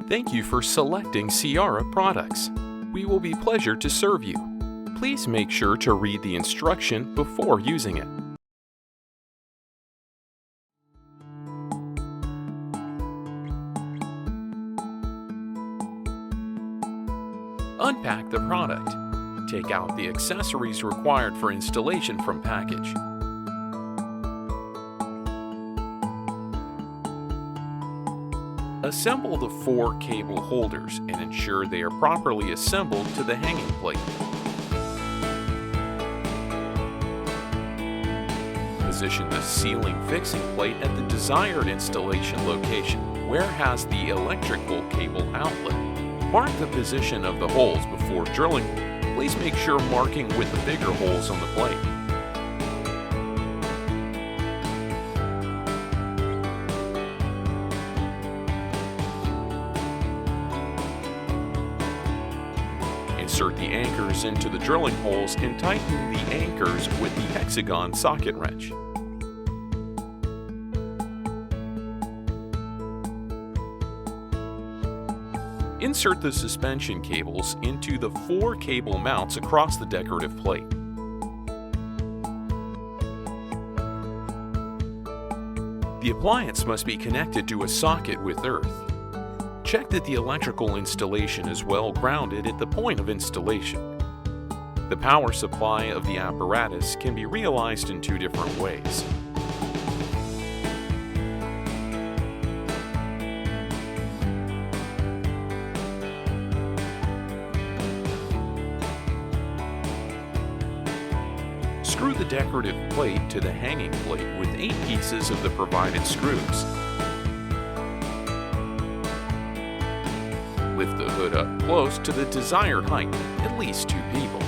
Thank you for selecting CIARRA products. We will be pleasure to serve you. Please make sure to read the instruction before using it. Unpack the product. Take out the accessories required for installation from package. Assemble the 4 cable holders and ensure they are properly assembled to the hanging plate. Position the ceiling fixing plate at the desired installation location, where has the electrical cable outlet. Mark the position of the holes before drilling. Please make sure marking with the bigger holes on the plate. Insert the anchors into the drilling holes and tighten the anchors with the hexagon socket wrench. Insert the suspension cables into the 4 cable mounts across the decorative plate. The appliance must be connected to a socket with earth. Check that the electrical installation is well grounded at the point of installation. The power supply of the apparatus can be realized in 2 different ways. Screw the decorative plate to the hanging plate with 8 pieces of the provided screws. Lift the hood up close to the desired height, at least 2 people.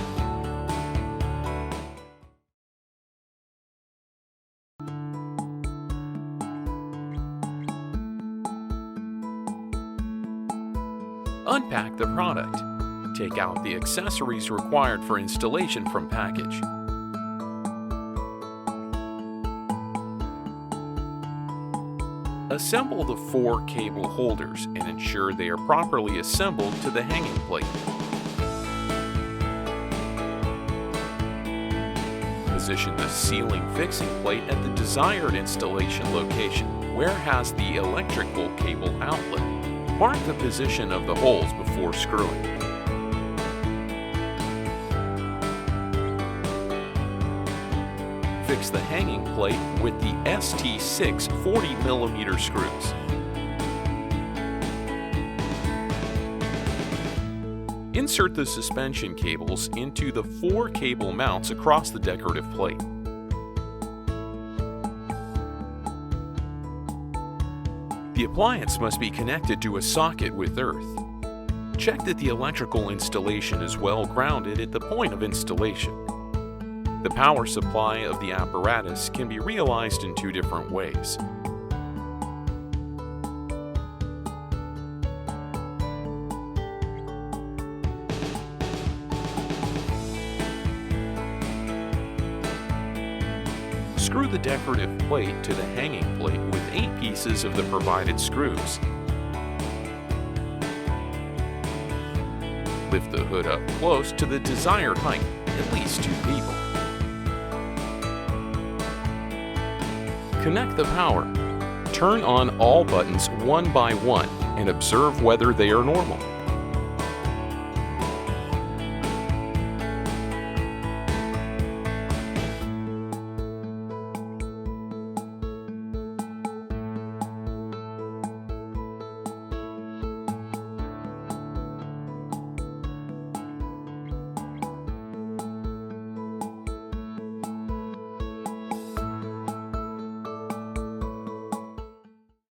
Unpack the product. Take out the accessories required for installation from package. Assemble the 4 cable holders and ensure they are properly assembled to the hanging plate. Position the ceiling fixing plate at the desired installation location, where has the electrical cable outlet. Mark the position of the holes before screwing. Fix the hanging plate with the ST6 40mm screws. Insert the suspension cables into the 4 cable mounts across the decorative plate. The appliance must be connected to a socket with earth. Check that the electrical installation is well grounded at the point of installation. The power supply of the apparatus can be realized in 2 different ways. Screw the decorative plate to the hanging plate with 8 pieces of the provided screws. Lift the hood up close to the desired height, at least 2 people. Connect the power. Turn on all buttons one by one and observe whether they are normal.